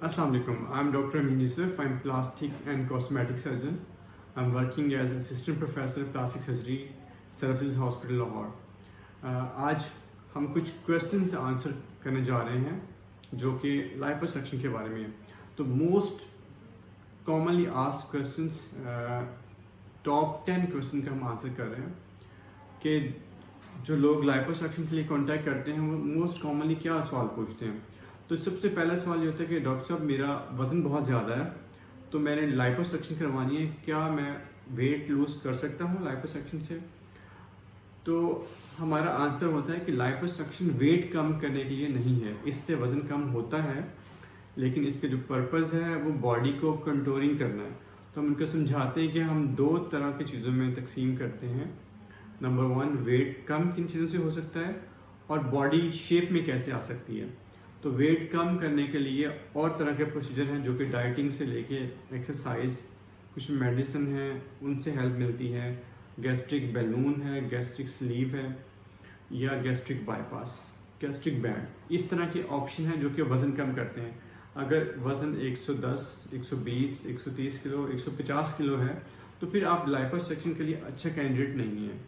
Assalamu alaikum. I'm Dr. Amin Yusuf. I'm plastic and cosmetic surgeon. I'm working as assistant professor plastic surgery, Services Hospital Lahore. आज हम कुछ questions answer करने जा रहे हैं जो कि लाइपोसक्शन के बारे में है। तो most commonly asked questions, top 10 question का हम आंसर कर रहे हैं कि जो लोग लाइपोसक्शन के लिए कांटेक्ट करते हैं वो मोस्ट कॉमनली क्या सवाल पूछते हैं। तो सबसे पहला सवाल ये होता है कि डॉक्टर साहब मेरा वज़न बहुत ज़्यादा है, तो मैंने लाइपोसक्शन करवानी है, क्या मैं वेट लूज़ कर सकता हूँ लाइपोसक्शन से? तो हमारा आंसर होता है कि लाइपोसक्शन वेट कम करने के लिए नहीं है, इससे वज़न कम होता है, लेकिन इसके जो पर्पज़ है वो बॉडी को कंटूरिंग करना है। तो हम उनको समझाते हैं कि हम दो तरह की चीज़ों में तकसीम करते हैं। नंबर 1, वेट कम किन चीज़ों से हो सकता है और बॉडी शेप में कैसे आ सकती है। तो वेट कम करने के लिए और तरह के प्रोसीजर हैं जो कि डाइटिंग से लेके एक्सरसाइज, कुछ मेडिसिन हैं उनसे हेल्प मिलती है, गैस्ट्रिक बैलून है, गैस्ट्रिक स्लीव है या गैस्ट्रिक बाईपास, गैस्ट्रिक बैंड, इस तरह के ऑप्शन हैं जो कि वज़न कम करते हैं। अगर वज़न 110, 120, 130 किलो, 150 किलो है तो फिर आप लाइपोसक्शन के लिए अच्छा कैंडिडेट नहीं है।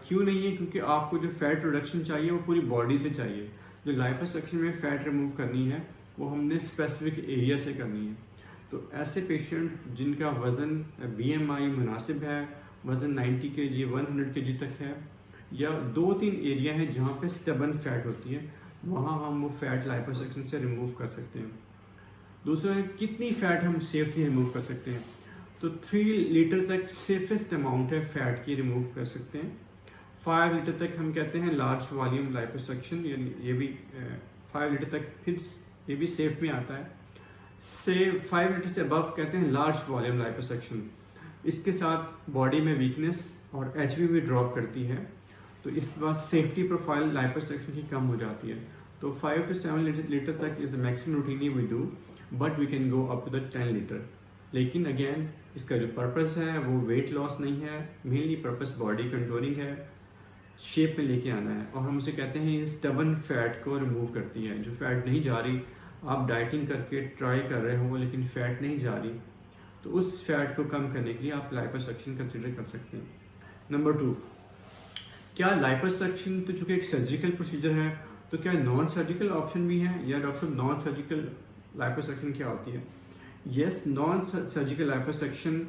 क्यों नहीं है? क्योंकि आपको जो फैट रिडक्शन चाहिए वो पूरी बॉडी से चाहिए। जो लाइपोसक्शन में फ़ैट रिमूव करनी है वो हमने स्पेसिफिक एरिया से करनी है। तो ऐसे पेशेंट जिनका वज़न BMI मुनासिब है, वज़न 90 kg 100 kg तक है, या 2-3 एरिया है जहाँ पे स्टबन फैट होती है, वहाँ हम वो फैट लाइपोसक्शन से रिमूव कर सकते हैं। दूसरा है कितनी फ़ैट हम सेफली रिमूव कर सकते हैं। तो 3 लीटर तक सेफेस्ट अमाउंट है फ़ैट की रिमूव कर सकते हैं। 5 लीटर तक हम कहते हैं लार्ज वॉल्यूम लाइपोसक्शन, यानी ये भी 5 लीटर तक फिर ये भी सेफ में आता है। से 5 लीटर से अबव कहते हैं लार्ज वॉल्यूम लाइपोसक्शन। इसके साथ बॉडी में वीकनेस और HB भी ड्रॉप करती है, तो इस बात सेफ्टी प्रोफाइल लाइपोसक्शन की कम हो जाती है। तो 5 to 7 लीटर तक is the maximum routine we do, but we can go up to the 10 litre. लेकिन अगेन इसका जो पर्पस है वो वेट लॉस नहीं है, मेनली पर्पस बॉडी कंट्रोलिंग है, शेप में लेके आना है। और हम उसे कहते हैं ये स्टबन फैट को रिमूव करती है। जो फैट नहीं जा रही, आप डाइटिंग करके ट्राई कर रहे हो लेकिन फैट नहीं जा रही, तो उस फैट को कम करने के लिए आप लाइपोसक्शन कंसिडर कर सकते हैं। नंबर 2, क्या लाइपोसक्शन तो चूंकि एक सर्जिकल प्रोसीजर है तो क्या नॉन सर्जिकल ऑप्शन भी है, या डॉक्टर साहब नॉन सर्जिकल लाइपोसक्शन क्या होती है? Yes, non surgical liposuction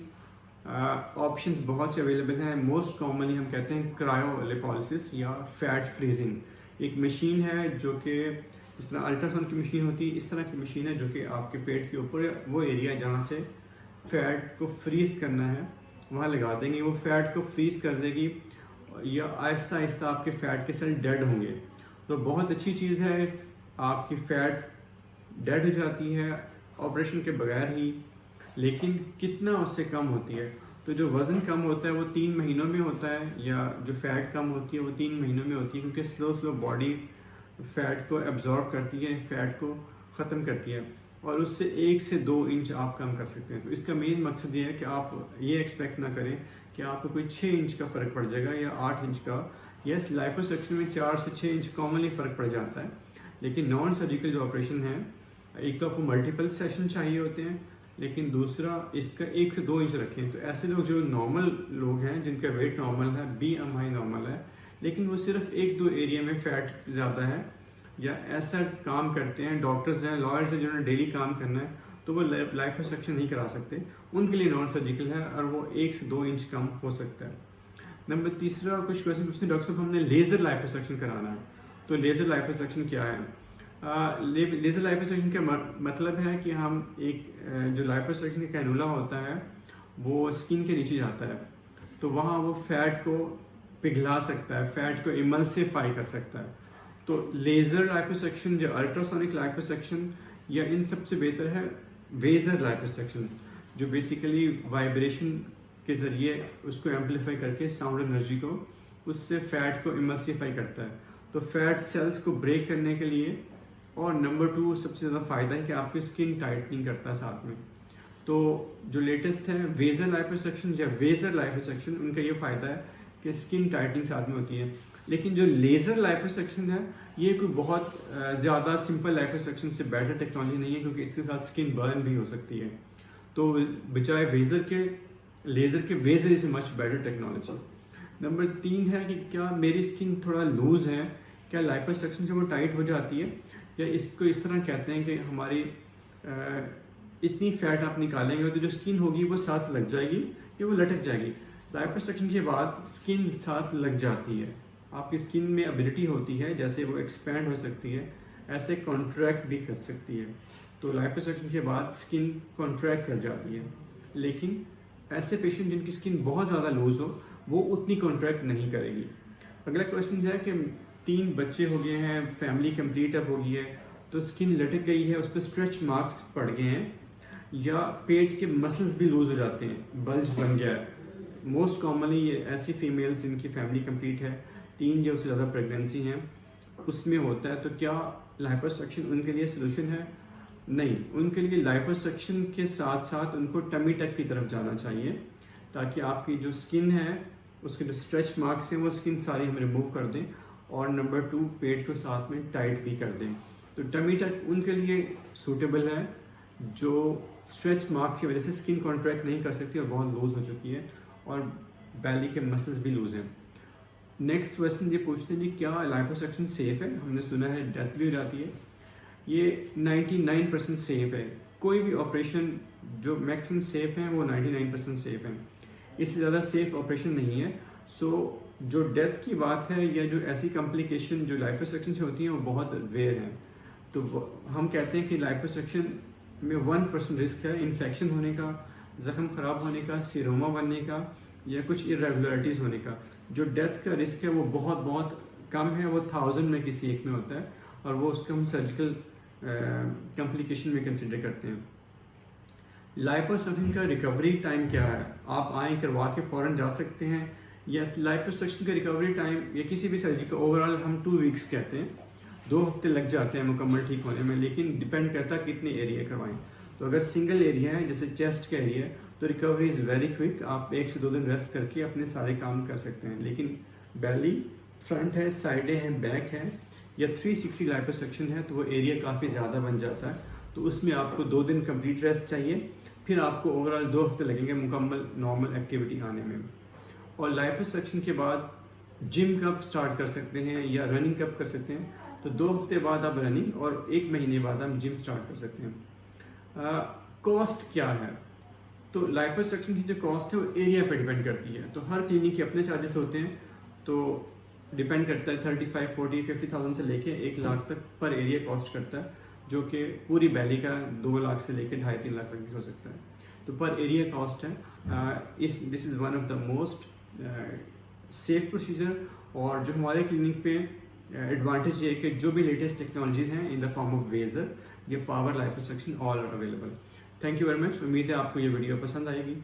options बहुत से अवेलेबल हैं। मोस्ट कॉमनली हम कहते हैं क्रायोलिपोलिसिस या फैट फ्रीजिंग। एक मशीन है जो कि इस तरह अल्ट्रासाउंड की मशीन होती है, इस तरह की मशीन है जो कि आपके पेट के ऊपर वो एरिया जहाँ से फैट को फ्रीज करना है वहाँ लगा देंगे, वो फैट को फ्रीज कर देगी या आहिस्ता आहिस्ता आपके फैट के सेल डेड होंगे। तो बहुत अच्छी चीज़ है, आपकी फैट डेड हो जाती है ऑपरेशन के बगैर ही, लेकिन कितना उससे कम होती है। तो जो वज़न कम होता है वो 3 महीनों में होता है, या जो फैट कम होती है वो 3 महीनों में होती है, क्योंकि स्लो बॉडी फैट को एब्जॉर्ब करती है, फैट को ख़त्म करती है, और उससे 1 से 2 इंच आप कम कर सकते हैं। तो इसका मेन मकसद ये है कि आप ये एक्सपेक्ट ना करें कि आपको कोई 6 इंच का फ़र्क पड़ जाएगा या 8 इंच का। यस, लाइपोसक्शन में 4 से 6 इंच कॉमनली फ़र्क पड़ जाता है, लेकिन नॉन सर्जिकल जो ऑपरेशन है, एक तो आपको मल्टीपल सेशन चाहिए होते हैं, लेकिन दूसरा इसका 1 से 2 इंच रखें। तो ऐसे लोग जो नॉर्मल लोग हैं जिनका वेट नॉर्मल है, BMI नॉर्मल है, लेकिन वो सिर्फ 1-2 एरिया में फैट ज़्यादा है, या ऐसा काम करते हैं, डॉक्टर्स हैं, लॉयर्स हैं जिन्होंने डेली काम करना है, तो वो लाइपोसक्शन नहीं करा सकते, उनके लिए नॉन सर्जिकल है और वो 1 से 2 इंच कम हो सकता है। नंबर 3, कुछ क्वेश्चन पूछते हैं डॉक्टर साहब हमने लेज़र लाइपोसक्शन कराना है, तो लेज़र लाइपोसक्शन क्या है? लेज़र लाइपोसक्शन का मतलब है कि हम एक जो लाइपोसक्शन का कैनुला होता है वो स्किन के नीचे जाता है, तो वहाँ वो फैट को पिघला सकता है, फैट को इमल्सिफाई कर सकता है। तो लेज़र लाइपोसक्शन, जो अल्ट्रासोनिक लाइपोसक्शन, या इन सबसे बेहतर है वेजर लाइपोसक्शन, जो बेसिकली वाइब्रेशन के ज़रिए उसको एम्पलीफाई करके साउंड एनर्जी को उससे फैट को इमल्सिफाई करता है। तो फैट सेल्स को ब्रेक करने के लिए, और नंबर 2 सबसे ज़्यादा फ़ायदा है कि आपकी स्किन टाइटनिंग करता है साथ में। तो जो लेटेस्ट है वेजर लाइपोसक्शन या वेजर लाइपोसक्शन, उनका ये फ़ायदा है कि स्किन टाइटनिंग साथ में होती है। लेकिन जो लेज़र लाइपोसक्शन है ये कोई बहुत ज़्यादा सिंपल लाइपोसक्शन से बेटर टेक्नोलॉजी नहीं है, क्योंकि इसके साथ स्किन बर्न भी हो सकती है। तो बजाय लेज़र के vaser is much better technology. Number 3 है कि क्या मेरी स्किन थोड़ा लूज है, क्या लाइपोसक्शन से वो टाइट हो जाती है, या इसको इस तरह कहते हैं कि हमारी इतनी फैट आप निकालेंगे तो जो स्किन होगी वो साथ लग जाएगी या वो लटक जाएगी। लाइपोसक्शन के बाद स्किन साथ लग जाती है, आपकी स्किन में एबिलिटी होती है जैसे वो एक्सपैंड हो सकती है, ऐसे कॉन्ट्रैक्ट भी कर सकती है। तो लाइपोसक्शन के बाद स्किन कॉन्ट्रैक्ट कर जाती है, लेकिन ऐसे पेशेंट जिनकी स्किन बहुत ज़्यादा लूज हो वो उतनी कॉन्ट्रैक्ट नहीं करेगी। अगला क्वेश्चन है कि 3 बच्चे हो गए हैं, फैमिली कंप्लीट अब हो गई है, तो स्किन लटक गई है, उस पर स्ट्रेच मार्क्स पड़ गए हैं, या पेट के मसल्स भी लूज हो जाते हैं, बल्ज बन गया है। मोस्ट कॉमनली ये ऐसी फीमेल्स जिनकी फैमिली कंप्लीट है, 3 या उससे ज़्यादा प्रेगनेंसी हैं, उसमें होता है। तो क्या लाइपोसक्शन उनके लिए सोल्यूशन है? नहीं, उनके लिए लाइपोसक्शन के साथ साथ उनको टमी टक की तरफ जाना चाहिए, ताकि आपकी जो स्किन है उसके जो स्ट्रेच मार्क्स हैं वो स्किन सारी हम रिमूव कर दें, और नंबर 2 पेट को साथ में टाइट भी कर दें। तो टमी टक उनके लिए सूटेबल है जो स्ट्रेच मार्क की वजह से स्किन कॉन्ट्रैक्ट नहीं कर सकती और बहुत लूज हो चुकी है, और बैली के मसल्स भी लूज हैं। नेक्स्ट क्वेश्चन ये पूछते हैं जी, क्या लाइपोसक्शन सेफ है? हमने सुना है डेथ भी हो जाती है। ये 99% सेफ है। कोई भी ऑपरेशन जो मैक्सिमम सेफ है वो 99% सेफ है, इससे ज़्यादा सेफ ऑपरेशन नहीं है। सो जो डेथ की बात है या जो ऐसी कॉम्प्लिकेशन जो लाइपोसक्शन से होती हैं वो बहुत रेयर हैं। तो हम कहते हैं कि लाइपोसक्शन में 1% रिस्क है इन्फेक्शन होने का, जख्म खराब होने का, सीरोमा बनने का, या कुछ इरेगुलरिटीज़ होने का। जो डेथ का रिस्क है वो बहुत बहुत कम है, वो 1000 में किसी एक में होता है, और वो उसको हम सर्जिकल कॉम्प्लिकेशन में कंसिडर करते हैं। लाइपोसक्शन का रिकवरी टाइम क्या है? आप आए करवा के फ़ौरन जा सकते हैं, या लाइपोसक्शन का रिकवरी टाइम या किसी भी सर्जरी का ओवरऑल हम 2 वीक्स कहते हैं, 2 हफ्ते लग जाते हैं मुकम्मल ठीक होने में, लेकिन डिपेंड करता है कितने एरिया करवाएं। तो अगर सिंगल एरिया है जैसे चेस्ट का एरिया है तो रिकवरी इज़ वेरी क्विक, आप 1 से 2 दिन रेस्ट करके अपने सारे काम कर सकते हैं। लेकिन बेली, फ्रंट है, साइडें हैं, बैक है, या 360 लाइपोसक्शन है तो वो एरिया काफ़ी ज़्यादा बन जाता है, तो उसमें आपको 2 दिन कंप्लीट रेस्ट चाहिए, फिर आपको ओवरऑल 2 हफ्ते लगेंगे मुकम्मल नॉर्मल एक्टिविटी आने में। और लाइपोसक्शन के बाद जिम कब स्टार्ट कर सकते हैं या रनिंग कब कर सकते हैं? तो 2 हफ्ते बाद आप रनिंग और 1 महीने बाद हम जिम स्टार्ट कर सकते हैं। कॉस्ट क्या है? तो लाइपोसक्शन की जो कॉस्ट है वो एरिया पे डिपेंड करती है। तो हर क्लिनिक के अपने चार्जेस होते हैं, तो डिपेंड करता है 35, 40, 50,000 से लेके 1 लाख तक पर एरिया कॉस्ट करता है, जो कि पूरी बैली का 2 लाख से लेके 2.5-3 लाख तक भी हो सकता है। तो पर एरिया कॉस्ट है। This is one of the most safe procedure, और जो हमारे क्लिनिक पे एडवांटेज ये है कि जो भी लेटेस्ट टेक्नोलॉजीज हैं in the form of vaser, ये power liposuction all are available. Thank you very much. उम्मीद है आपको ये वीडियो पसंद आएगी।